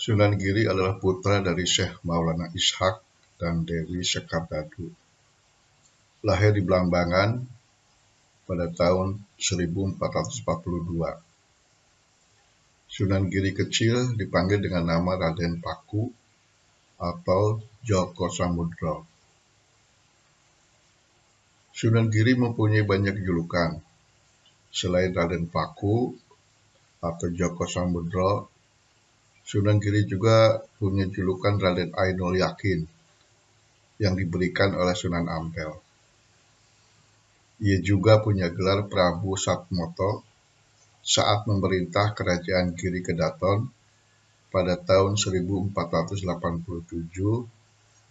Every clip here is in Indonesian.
Sunan Giri adalah putra dari Syekh Maulana Ishaq dan Dewi Sekardadu. Lahir di Blambangan pada tahun 1442. Sunan Giri kecil dipanggil dengan nama Raden Paku atau Djoko Samudro. Sunan Giri mempunyai banyak julukan. Selain Raden Paku atau Djoko Samudro, Sunan Giri juga punya julukan Raden Ainul Yakin yang diberikan oleh Sunan Ampel. Ia juga punya gelar Prabu Satmoto saat memerintah Kerajaan Giri Kedaton pada tahun 1487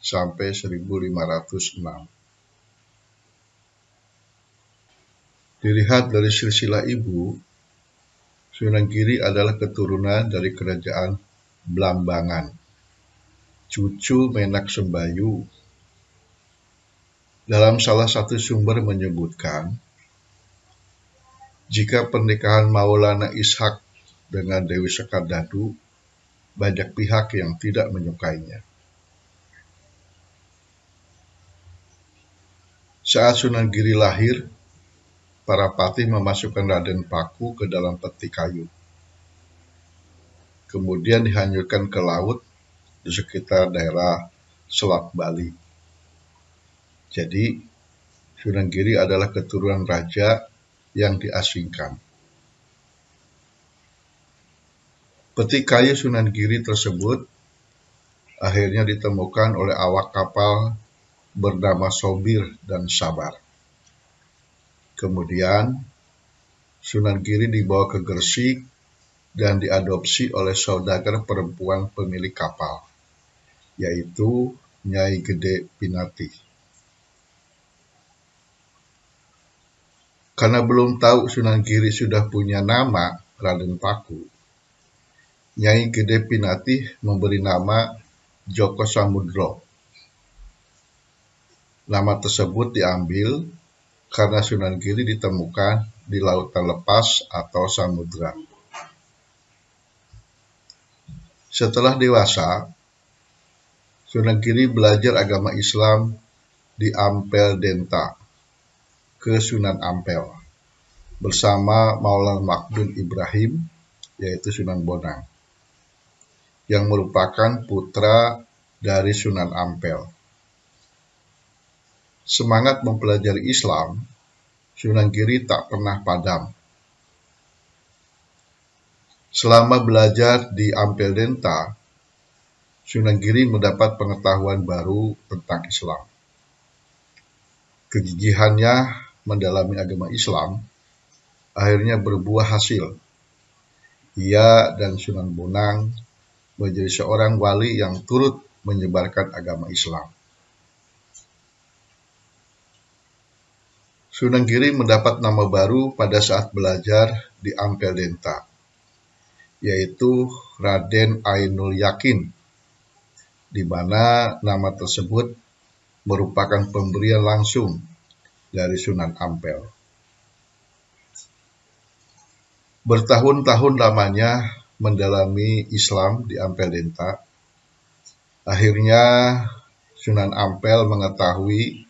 sampai 1506. Dilihat dari silsilah ibu, Sunan Giri adalah keturunan dari Kerajaan Blambangan, cucu Menak Sembayu. Dalam salah satu sumber menyebutkan, jika pernikahan Maulana Ishaq dengan Dewi Sekardadu, banyak pihak yang tidak menyukainya. Saat Sunan Giri lahir, para patih memasukkan Raden Paku ke dalam peti kayu. Kemudian dihanyutkan ke laut di sekitar daerah Selat Bali. Jadi, Sunan Giri adalah keturunan raja yang diasingkan. Peti kayu Sunan Giri tersebut akhirnya ditemukan oleh awak kapal bernama Sobir dan Sabar. Kemudian, Sunan Giri dibawa ke Gresik dan diadopsi oleh saudagar perempuan pemilik kapal, yaitu Nyai Gede Pinati. Karena belum tahu Sunan Giri sudah punya nama Raden Paku, Nyai Gede Pinati memberi nama Djoko Samudro. Nama tersebut diambil karena Sunan Giri ditemukan di lautan lepas atau samudra. Setelah dewasa, Sunan Giri belajar agama Islam di Ampel Denta ke Sunan Ampel bersama Maulana Makdum Ibrahim, yaitu Sunan Bonang, yang merupakan putra dari Sunan Ampel. Semangat mempelajari Islam, Sunan Giri tak pernah padam. Selama belajar di Ampel Denta, Sunan Giri mendapat pengetahuan baru tentang Islam. Kegigihannya mendalami agama Islam akhirnya berbuah hasil. Ia dan Sunan Bonang menjadi seorang wali yang turut menyebarkan agama Islam. Sunan Giri mendapat nama baru pada saat belajar di Ampel Denta, yaitu Raden Ainul Yakin, di mana nama tersebut merupakan pemberian langsung dari Sunan Ampel. Bertahun-tahun lamanya mendalami Islam di Ampel Denta, akhirnya Sunan Ampel mengetahui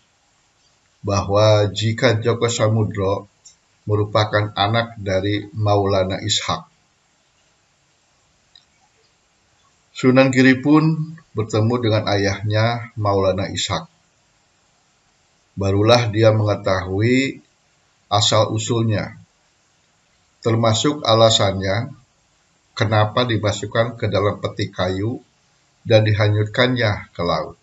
bahwa jika Djoko Samudro merupakan anak dari Maulana Ishaq. Sunan Giri pun bertemu dengan ayahnya Maulana Ishaq. Barulah dia mengetahui asal-usulnya, termasuk alasannya kenapa dimasukkan ke dalam peti kayu dan dihanyutkannya ke laut.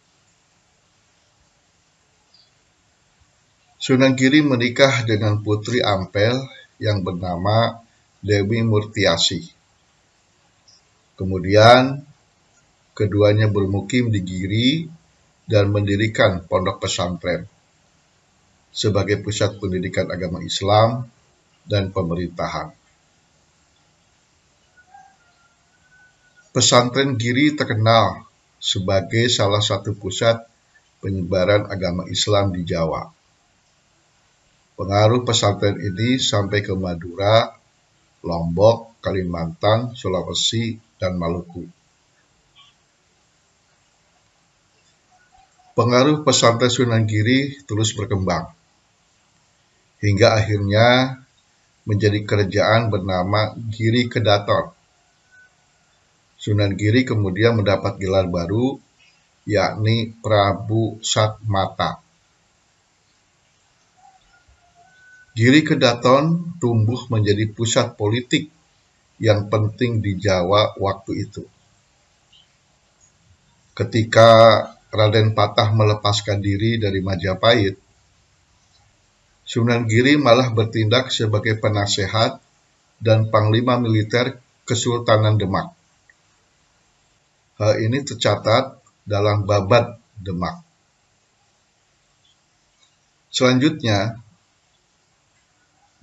Sunan Giri menikah dengan putri Ampel yang bernama Dewi Murtiasi. Kemudian, keduanya bermukim di Giri dan mendirikan pondok pesantren sebagai pusat pendidikan agama Islam dan pemerintahan. Pesantren Giri terkenal sebagai salah satu pusat penyebaran agama Islam di Jawa. Pengaruh pesantren ini sampai ke Madura, Lombok, Kalimantan, Sulawesi, dan Maluku. Pengaruh pesantren Sunan Giri terus berkembang, hingga akhirnya menjadi kerajaan bernama Giri Kedaton. Sunan Giri kemudian mendapat gelar baru, yakni Prabu Satmata. Giri Kedaton tumbuh menjadi pusat politik yang penting di Jawa waktu itu. Ketika Raden Patah melepaskan diri dari Majapahit, Sunan Giri malah bertindak sebagai penasehat dan panglima militer Kesultanan Demak. Hal ini tercatat dalam Babad Demak. Selanjutnya,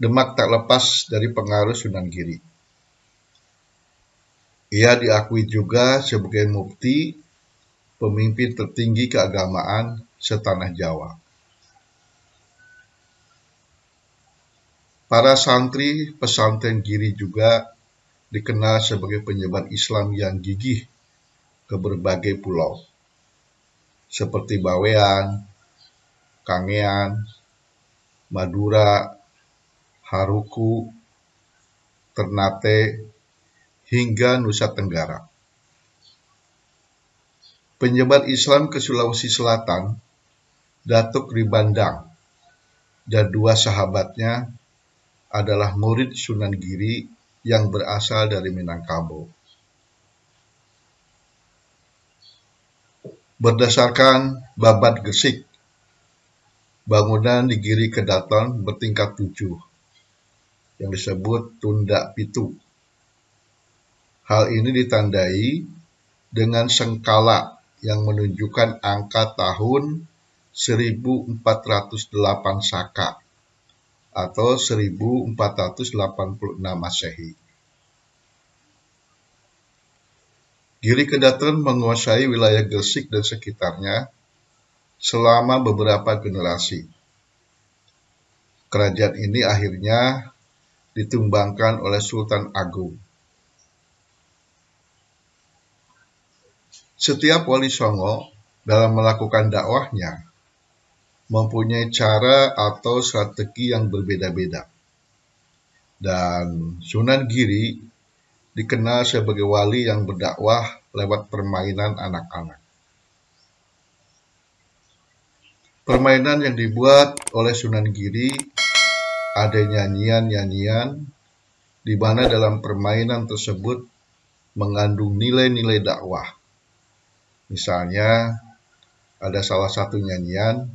Demak tak lepas dari pengaruh Sunan Giri. Ia diakui juga sebagai mufti, pemimpin tertinggi keagamaan setanah Jawa. Para santri pesantren Giri juga dikenal sebagai penyebar Islam yang gigih ke berbagai pulau, seperti Bawean, Kangean, Madura, Haruku, Ternate, hingga Nusa Tenggara. Penyebar Islam ke Sulawesi Selatan, Datuk Ribandang, dan dua sahabatnya adalah murid Sunan Giri yang berasal dari Minangkabau. Berdasarkan Babad Gresik, bangunan di Giri Kedaton bertingkat 7, yang disebut Tunda Pitu. Hal ini ditandai dengan sengkala yang menunjukkan angka tahun 1408 Saka atau 1486 Masehi. Giri Kedaton menguasai wilayah Gresik dan sekitarnya selama beberapa generasi. Kerajaan ini akhirnya ditumbangkan oleh Sultan Agung. Setiap wali songo dalam melakukan dakwahnya mempunyai cara atau strategi yang berbeda-beda. Dan Sunan Giri dikenal sebagai wali yang berdakwah lewat permainan anak-anak. Permainan yang dibuat oleh Sunan Giri ada nyanyian-nyanyian di mana dalam permainan tersebut mengandung nilai-nilai dakwah. Misalnya, ada salah satu nyanyian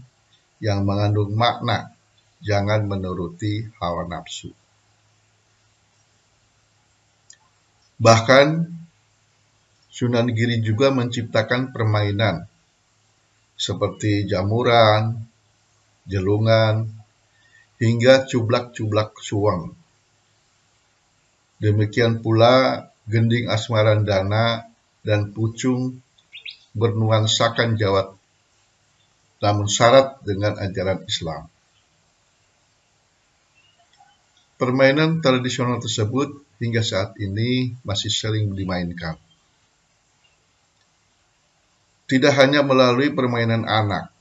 yang mengandung makna, jangan menuruti hawa nafsu. Bahkan, Sunan Giri juga menciptakan permainan seperti jamuran, jelungan, hingga cublak-cublak suweng. Demikian pula gending asmarandana dan pucung bernuansakan Jawa, namun syarat dengan ajaran Islam. Permainan tradisional tersebut hingga saat ini masih sering dimainkan. Tidak hanya melalui permainan anak,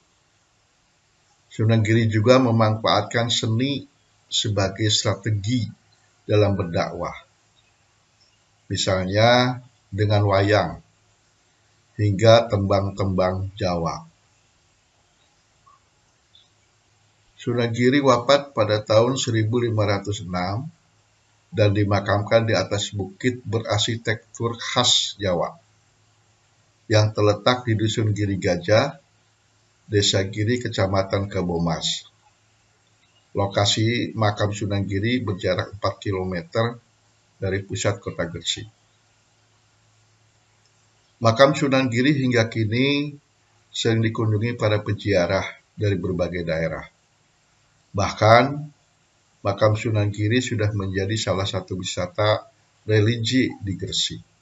Sunan Giri juga memanfaatkan seni sebagai strategi dalam berdakwah. Misalnya dengan wayang, hingga tembang-tembang Jawa. Sunan Giri wafat pada tahun 1506 dan dimakamkan di atas bukit berarsitektur khas Jawa yang terletak di Dusun Giri Gajah, Desa Giri, Kecamatan Kebomas. Lokasi makam Sunan Giri berjarak 4 km dari pusat kota Gresik. Makam Sunan Giri hingga kini sering dikunjungi para peziarah dari berbagai daerah. Bahkan, makam Sunan Giri sudah menjadi salah satu wisata religi di Gresik.